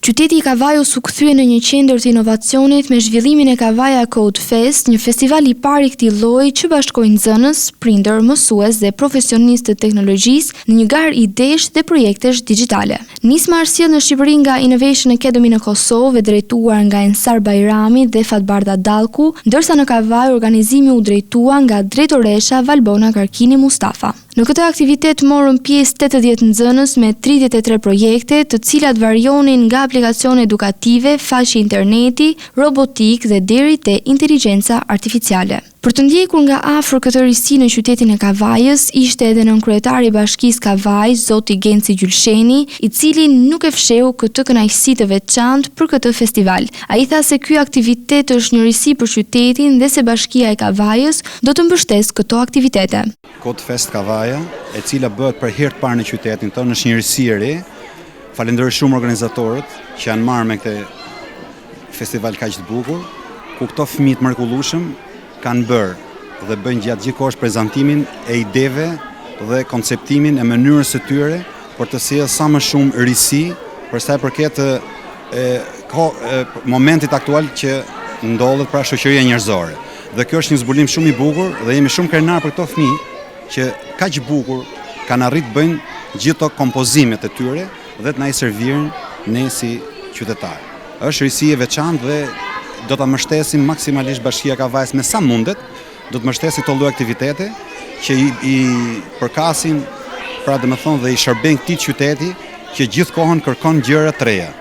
Qyteti i Kavajës u kthye në një qendër të inovacionit me zhvillimin e Kavaja Code Fest, një festival i parë i këtij lloji që bashkoi nxënës, prindër, mësues dhe profesionistë të teknologjisë në një garë idesh dhe projektesh digjitale. Nisma sjell në Shqipëri nga Innovation Academy në Kosovë, drejtuar nga Ensar Bajrami dhe Fatbarda Dallku, ndërsa në Kavaj organizimi u drejtua nga drejtoresha Valbona Karkini Mustafa. Në këtë aktivitet morën pjesë 80 nxënës me 33 projekte, të cilat varionin nga aplikacione edukative, faqe interneti, robotik dhe deri te inteligjenca artificiale. Për të ndjekur nga afër këtë risi në qytetin e Kavajës, ishte edhe nënkryetari i Bashkisë Kavaj, zoti Genci Gjylsheni, i cili nuk e fsheu këtë kënaqësi të veçantë për këtë festival. Ai tha se ky aktivitet është një risi për qytetin dhe se Bashkia e Kavajës do të mbështesë këto aktivitete. Code Fest Kavaja, e cila bëhet për herë të parë në qytetin tonë, është një risi e re. Falenderoj shumë organizatorët që janë marrë me këtë festival kaq të bukur, ku këto fëmijë të mrekullueshëm kanë bërë dhe bëjnë gjatë gjithë kohës prezantimin e ideve dhe konceptimin e mënyrës së tyre për të sjellë sa më shumë risi për sa i përket momentit aktual që ndodhet pra shoqëria njerëzore. Dhe kjo është një zbulim shumë i bukur dhe jemi shumë krenar për këto fëmijë që kaq bukur kanë arritë bëjnë gjithë to kompozimet e tyre dhe të na i servirin ne si qytetarë. Është risi e veçantë dhe do ta mbështesim maksimalisht Bashkia e Kavajës me sa mundet, do të mbështesim këto lloj aktivitete që i përkasin, pra domethënë dhe i shërbejnë këtij qyteti që gjithkohon kërkon gjëra të reja.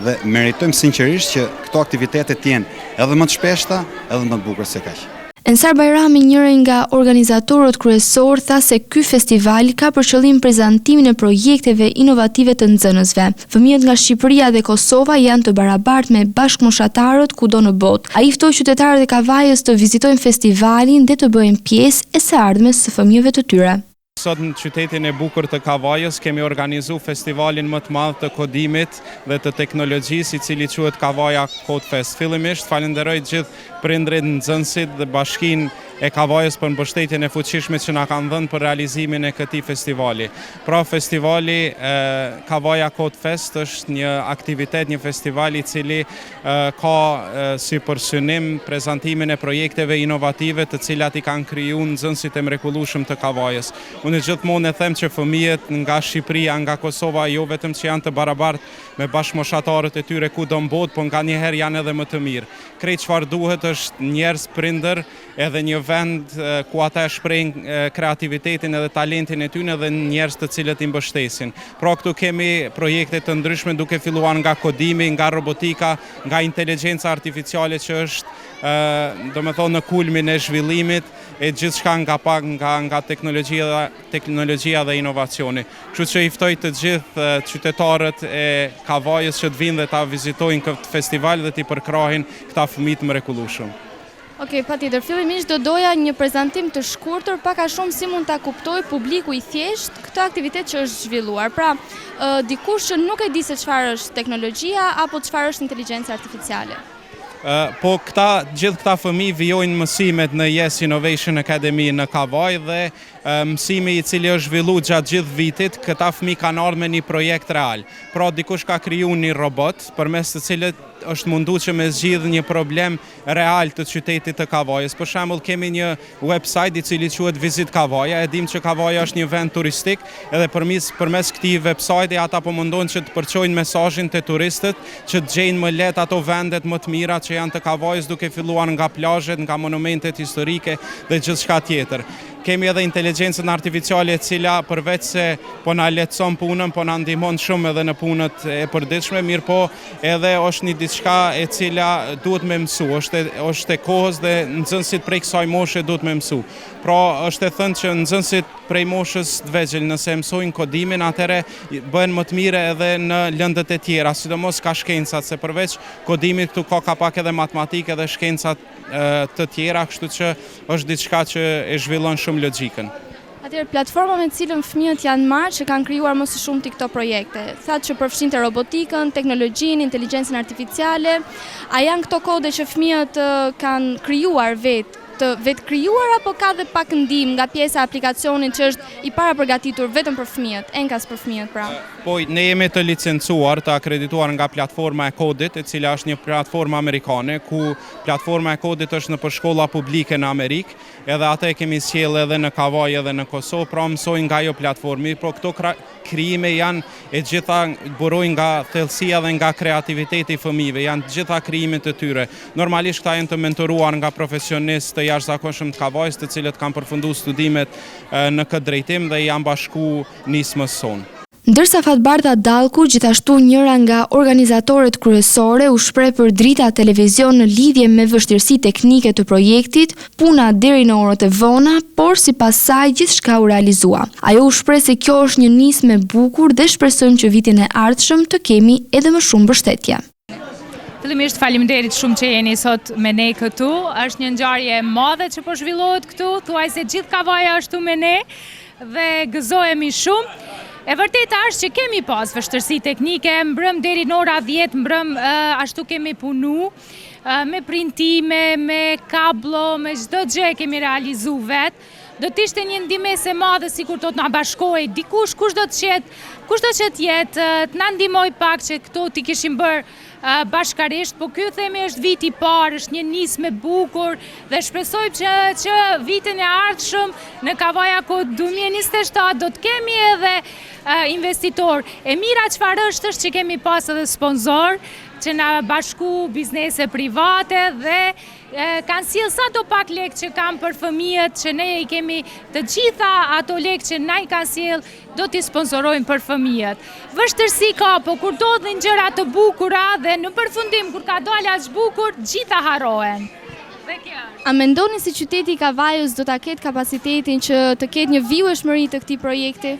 Dhe meritojmë sinqerisht që këto aktivitete të jenë edhe më të shpeshta, edhe më të bukura se kaq. Ensar Bajrami, njëri nga organizatorët kryesor, tha se ky festival ka për qëllim prezantimin e projekteve inovative të nxënësve. Fëmijët nga Shqipëria dhe Kosova janë të barabartë me bashkëmoshatarët kudo në botë. Ai ftoi qytetarët e Kavajës të vizitojnë festivalin dhe të bëjnë pjesë e së ardhmes së fëmijëve të tyre. Sot në qytetin e bukur të Kavajës kemi organizu festivalin më të madh të kodimit dhe të teknologjisë, i cili quhet Kavaja Code Fest. Fillimisht falenderoj gjithë prindrit, nxënësit dhe Bashkinë e Kavajës për mbështetjen e fuqishme që na kanë dhënë për realizimin e këtij festivali. Pra festivali Kavaja Code Fest është një aktivitet, një festival i cili ka si përsynim prezantimin e projekteve inovative të cilat i kanë krijuar nxënësit e mrekullueshëm të Kavajës. Unë gjithmonë e them që fëmijët nga Shqipëria, nga Kosova, jo vetëm që janë të barabartë me bashkëmoshatarët e tyre kudo në botë, por nganjëherë janë edhe më të mirë. Krejt çfarë duhet është njerëz, prindër, edhe një vend ku ata shprehin kreativitetin edhe talentin e tyre dhe njerëz të cilët i mbështesin. Pra këtu kemi projekte të ndryshme duke filluar nga kodimi, nga robotika, nga inteligjenca artificiale që është domethënë në kulmin e zhvillimit e gjithçka nga teknologjia dhe inovacioni. Kështu që i ftoj të gjithë qytetarët e Kavajës që të vinë dhe ta vizitojnë këtë festival dhe t'i përkrahin këta fëmijë të mrekullueshëm. Okej, patjetër. Fillimisht do doja një prezantim të shkurtër, pak a shumë si mund ta kuptoj publiku i thjesht këtë aktivitet që është zhvilluar. Pra, dikush që nuk e di se çfarë është teknologjia apo çfarë është inteligjenca artificiale. Po gjithë këta fëmijë vijojnë mësimet në Yes Innovation Academy në Kavaj dhe mësimi i cili është zhvilluar gjatë gjithë vitit, këta fëmijë kanë ardhur me një projekt real. Pra dikush ka krijuar një robot përmes të cilit është munduar që me zgjidh një problem real të qytetit të Kavajës. Për shembull, kemi një website i cili quhet Visit Kavaja. E dim që Kavaja është një vend turistik edhe përmes këtij website ata po mundojnë që të përçojnë mesazhin te turistët që të gjejnë më lehtë ato vendet më të mira që janë të Kavajës, duke filluar nga plazhet, nga monumentet historike dhe gjithçka tjetër. Kemi edhe inteligjencën artificiale e cila përveç se po na lehtëson punën, po na ndihmon shumë edhe në punët e përditshme, mirë po edhe është një diçka e cila duhet me mësu, është e kohës dhe nxënësit prej kësaj moshe duhet me mësu. Pra është e thënë që nxënësit prej moshës të vegjël nëse mësojnë kodimin, atëherë bëhen më të mire edhe në lëndët e tjera, sidomos ka shkencat, se përveç kodimit këtu ka pak edhe matematikë edhe shkencat të tjera, kështu që është diçka që e zhvillon shumë logjikën. Atëherë, platforma me cilën fëmijët janë marrë që kanë krijuar më së shumti këto projekte, thatë që përfshinte robotikën, teknologjinë, inteligjencën artificiale, a janë këto kode që fëmijët kanë krijuar vetë të vetë krijuar apo ka dhe pak ndihmë nga pjesa e aplikacionit që është i parapërgatitur vetëm për fëmijët, enkas për fëmijët pra? Po, ne jemi të licencuar, të akredituar nga platforma e kodit, e cila është një platformë amerikane, ku platforma e kodit është në për shkolla publike në Amerikë, edhe atë e kemi sjellë edhe në Kavaj edhe në Kosovë, pra mësojnë nga ajo platformi, por këto krijime janë e gjitha burojnë nga thellësia dhe nga kreativiteti i fëmijëve, janë të gjitha krijimet e tyre. Normalisht këta janë të mentoruar nga profesionistë të jashtëzakonshëm të Kavajës, të cilët kanë përfunduar studimet në këtë drejtim dhe janë bashku nismës sonë. Ndërsa Fatbarta Dallku, gjithashtu njëra nga organizatorët kryesore, u shpreh për drita televizion në lidhje me vështirësitë teknike të projektit, puna deri në orët e vona, por sipas saj gjithçka u realizua. Ajo u shpreh se kjo është një nismë e bukur dhe shpresojmë që vitin e ardhshëm të kemi edhe më shumë mbështetje. Fillimisht faleminderit shumë që jeni sot me ne këtu. Është një ngjarje e madhe që po zhvillohet këtu, thuajse gjithë Kavaja është me ne dhe gëzohemi shumë. E vërteta është që kemi pas vështirësi teknike, mbrëm deri në ora 10, mbrëm ashtu kemi punu, me printime, me kablo, me çdo gjë kemi realizu vetë. Do të ishte një ndihmëse e madhe sikur do të na bashkohej dikush, kush do të jetë, të na ndihmoj pak që këto t'i kishim bërë bashkarisht, po ky themi është viti i parë, është një nismë e bukur dhe shpresoj që vitin e ardhshëm në Kavaja Kod 2027 do të kemi edhe investitor. E mira çfarë është që kemi pas edhe sponsor që na bashku biznese private dhe kanë sjellë sa do pak lek që kam për fëmijët, që ne i kemi të gjitha ato lek që na i kanë sjellë, do t'i sponsorojmë për fëmijët. Vështirësi ka, po kur ndodhin gjëra të bukura dhe në përfundim kur ka dalë aq bukur, gjitha harrohen. A mendoni si qyteti i Kavajës do ta ketë kapacitetin që të ketë një vijshmëri të këtij projekti?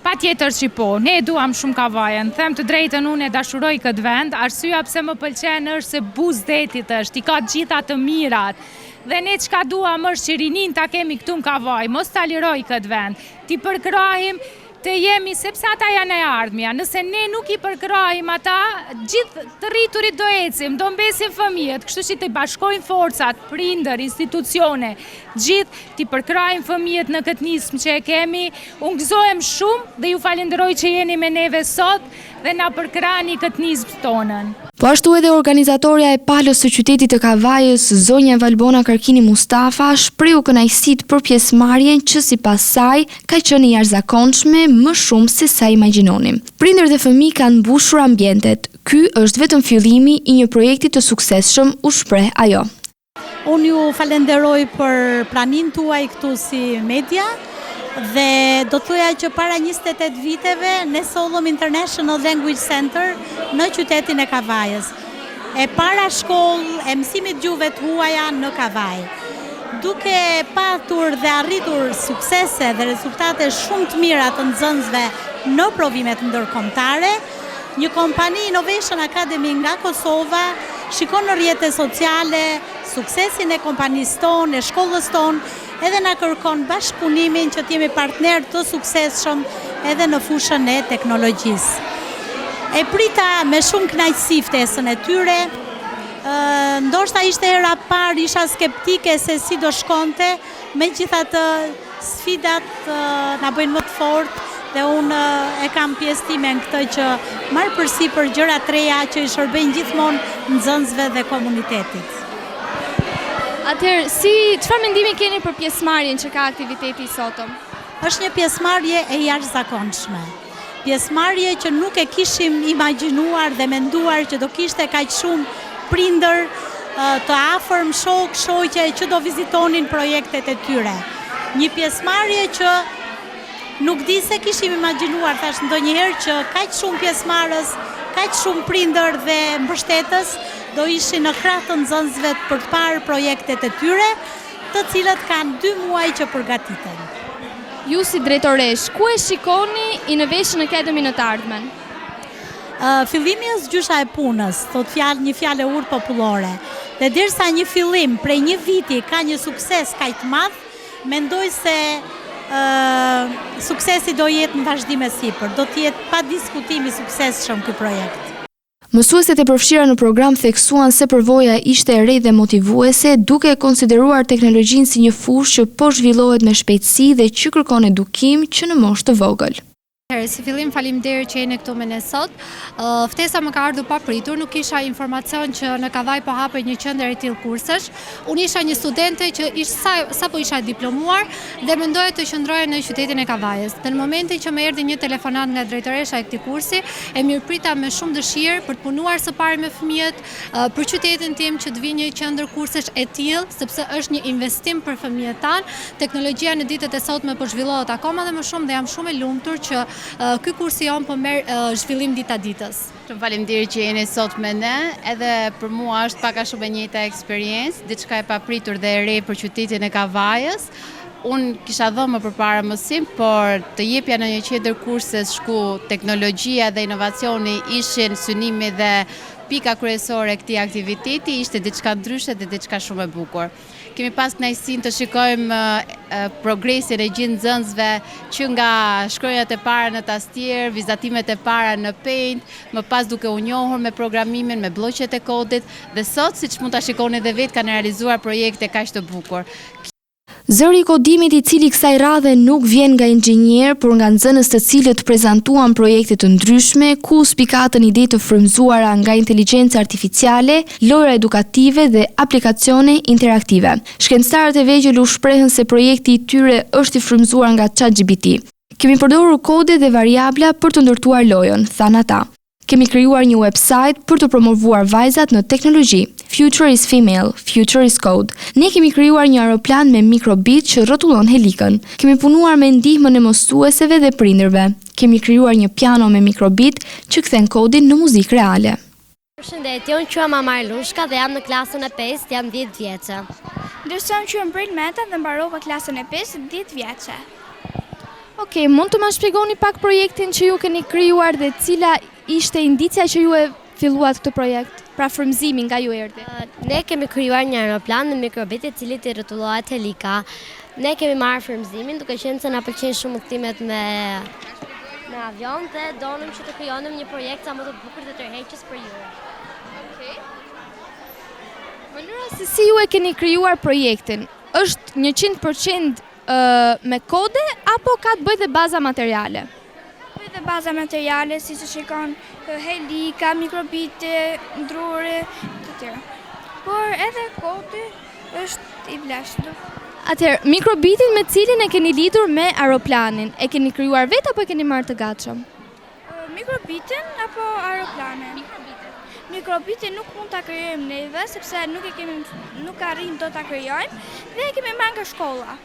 Patjetër që po, ne duam shumë Kavajën, them të drejtën unë e dashuroj këtë vend, arsyeja pse më pëlqen është se buzë detit është, i ka gjitha të mirat. Dhe ne çka duam është që rinin ta kemi këtu në Kavaj, mos ta liroj këtë vend, ti përkrahim të jemi, sepse ata janë e ardhmja. Nëse ne nuk i përkrahim ata, gjithë të rriturit do ecim, do mbesin fëmijët, kështu që të bashkojmë forcat, prindër, institucione, gjithë të përkrahim fëmijët në këtë nismë që e kemi. Unë gëzohem shumë dhe ju falenderoj që jeni me neve sot dhe na përkrahni këtë nismë tonën. Po ashtu edhe organizatorja e palës së qytetit të Kavajës, zonja Valbona Karkini Mustafa, shprehu kënaqësitë për pjesëmarrjen që sipas saj ka qenë jashtëzakonshme më shumë se sa imagjinonim. Prindër dhe fëmijë kanë mbushur ambientet. Ky është vetëm fillimi i një projekti të suksesshëm, u shpreh ajo. Unë ju falenderoj për praninë tuaj këtu si media. Dhe do thoya që para 28 viteve ne sollëm International Language Center në qytetin e Kavajës. E para shkollë e mësimit gjuhëve të huaja në Kavaj. Duke patur dhe arritur suksese dhe rezultate shumë të mira të nxënësve në provimet ndërkombëtare, një kompani Innovation Academy nga Kosova shikon në rrjetet sociale suksesin e kompanisë tonë, e shkollës tonë, edhe na kërkon bashkëpunimin që t'jemi partner të suksesshëm edhe në fushën e teknologjisë. E prita me shumë kënaqësi ftesën e tyre, ndoshta ishte hera parë, isha skeptike se si do shkonte, megjithatë sfidat na bëjnë më të fortë dhe unë e kam pjesë time në këtë që marr përsipër gjëra të reja që i shërbejnë gjithmonë nxënësve dhe komunitetit. Atëherë, çfarë mendimi keni për pjesëmarrjen që ka aktiviteti i sotëm? Është një pjesëmarrje e jashtëzakonshme. Pjesëmarrje që nuk e kishim imagjinuar dhe menduar që do kishte kaq shumë prindër të afërm, shok, shoqe që do vizitonin projektet e tyre. Një pjesëmarrje që nuk di se kishim imagjinuar, thash ndonjëherë që kaq shumë pjesëmarrës, kaq shumë prindër dhe mbështetës do ishin në krah të nxënësve për të parë projektet e tyre, të cilët kanë 2 muaj që përgatiten. Ju si drejtoresh, ku e shikoni Innovation Academy në të ardhmen? Fillimi është gjysha e punës, një fjalë urtë popullore. Dhe derisa një fillim prej një viti ka një sukses kaq të madh, mendoj se suksesi do jetë në vazhdim e sipër, do të jetë pa diskutim i suksesshëm ky projekt. Mësueset e përfshira në program theksuan se përvoja ishte e re dhe motivuese, duke konsideruar teknologjinë si një fushë që po zhvillohet me shpejtësi dhe që kërkon edukim që në moshë të vogël. Si fillim faleminderit që jeni këtu me ne sot. Ftesa më ka ardhur papritur, nuk kisha informacion që në Kavaj po hapet një qendër e tillë kursesh. Unë isha një studente që sapo isha diplomuar dhe mendoja të qëndroja në qytetin e Kavajës. Dhe në momentin që më erdhi një telefonat nga drejtoresha e këtij kursi, e mirëprita me shumë dëshirë për të punuar së pari me fëmijët, për qytetin tim që të vijë një qendër kursesh e tillë, sepse është një investim për fëmijët tanë. Teknologjia në ditët e sotme po zhvillohet akoma dhe më shumë dhe jam shumë e lumtur që ky kursi jon po merr zhvillim dita ditës. Shumë faleminderit që jeni sot me ne, edhe për mua është pak a shumë e njëjta eksperiencë, diçka e papritur dhe e re për qytetin e Kavajës. Unë kisha dhënë më përpara mësim, por të jepja në një qendër kurses ku teknologjia dhe inovacioni ishin synimi dhe pika kryesore e këtij aktiviteti, ishte diçka ndryshe dhe diçka shumë e bukur. Kemi pas kënaqësinë të shikojmë progresin e gjithë nxënësve që nga shkronjat e para në tastier, vizatimet e para në Paint, më pas duke u njohur me programimin, me bloqet e kodit dhe sot, siç mund ta shikoni edhe vetë, kanë realizuar projekte kaq të bukur. Zëri i kodimit, i cili kësaj radhe nuk vjen nga inxhinier, por nga nxënës të cilët prezantuan projekte të ndryshme, ku spikatën ide të frymëzuara nga inteligjenca artificiale, lojra edukative dhe aplikacione interaktive. Shkencëtarët e vegjël u shprehën se projekti i tyre është i frymëzuar nga ChatGPT. Kemi përdorur kode dhe variabla për të ndërtuar lojën, thanë ata. Kemi krijuar një website për të promovuar vajzat në teknologji. Future is female, future is code. Ne kemi krijuar një aeroplan me microbit që rrotullon helikën. Kemi punuar me ndihmën e mësuesve dhe prindërve. Kemi krijuar një piano me microbit që kthen kodin në muzikë reale. Përshëndetje, unë quhem Amar Lushka dhe jam në klasën e 5, jam 10 vjeçe. Ndërsa unë quhem Bril Meta dhe mbarova klasën e 5, 10 vjeçe. Okej, mund të më shpjegoni pak projektin që ju keni krijuar dhe cila ishte indicia që ju e filluat këtë projekt, pra frymëzimi nga ju erdhi? Ne kemi krijuar një aeroplan në mikrobit i cili të rrotullohet helika. Ne kemi marrë frymëzimin duke qenë se na pëlqejnë shumë udhëtimet me avion dhe donim që të krijonim një projekt sa më të bukur dhe tërheqës për ju. Okej. Mënyra se si ju e keni krijuar projektin, është 100% me kode apo ka të bëjë dhe baza materiale? Dhe baza materiale, si që shikon helika, mikrobite, ndrore, të tjera. Por edhe kodi është i vlefshëm. Atëherë, mikrobitin me cilin e keni lidhur me aeroplanin, e keni krijuar vetë apo e keni marrë të gatshëm? Mikrobitin apo aeroplanin? Mikrobitin nuk mund ta krijojmë neve, sepse nuk arrim dot ta krijojmë dhe e kemi marrë nga shkolla.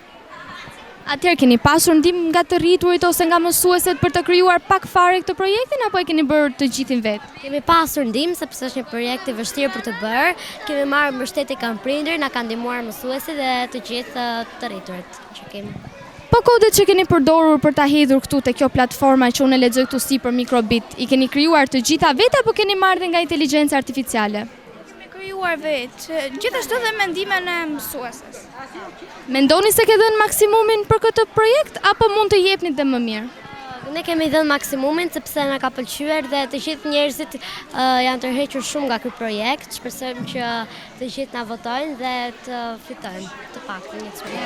Atëherë keni pasur ndihmë nga të rriturit ose nga mësueset për të krijuar pak fare këtë projektin apo e keni bërë të gjithin vetë? Kemi pasur ndihmë sepse është një projekt i vështirë për të bërë. Kemi marrë mbështetje nga prindër, na kanë ndihmuar mësuesit dhe të gjithë të rriturit që kemi. Po kodet që keni përdorur për ta hedhur këtu te kjo platforma që unë e lexoj këtu si për mikrobit, i keni krijuar të gjitha vetë apo keni marrë dhe nga inteligjenca artificiale? Krijuar vetë, gjithashtu dhe mendimin e mësueses. Mendoni se ke dhënë maksimumin për këtë projekt apo mund të jepni dhe më mirë? Ne kemi dhënë maksimumin sepse na ka pëlqyer dhe të gjithë njerëzit janë tërhequr shumë nga ky projekt. Shpresojmë që të gjithë na votojnë dhe të fitojmë të paktën një çmim.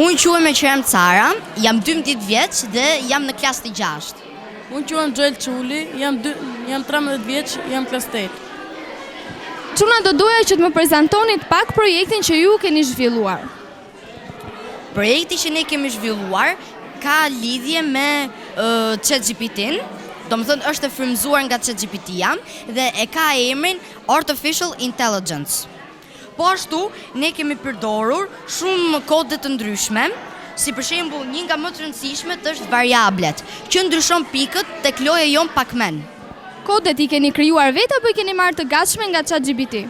Unë quhem Qerem Cara, jam 12 vjeç dhe jam në klasë të 6. Unë quhem Xhel Çuli, jam 13 vjeç, jam klasë 8. Çuna do doja që të më prezantonit pak projektin që ju keni zhvilluar. Projekti që ne kemi zhvilluar ka lidhje me ChatGPT-n, domethënë është e frymëzuar nga ChatGPT-ja dhe e ka emrin Artificial Intelligence. Po ashtu, ne kemi përdorur shumë kode të ndryshme, si për shembull një nga më të rëndësishmet është variablet, që ndryshon pikët tek loja jon Pacman. Kodet i keni krijuar vetë apo i keni marrë të gatshme nga ChatGPT?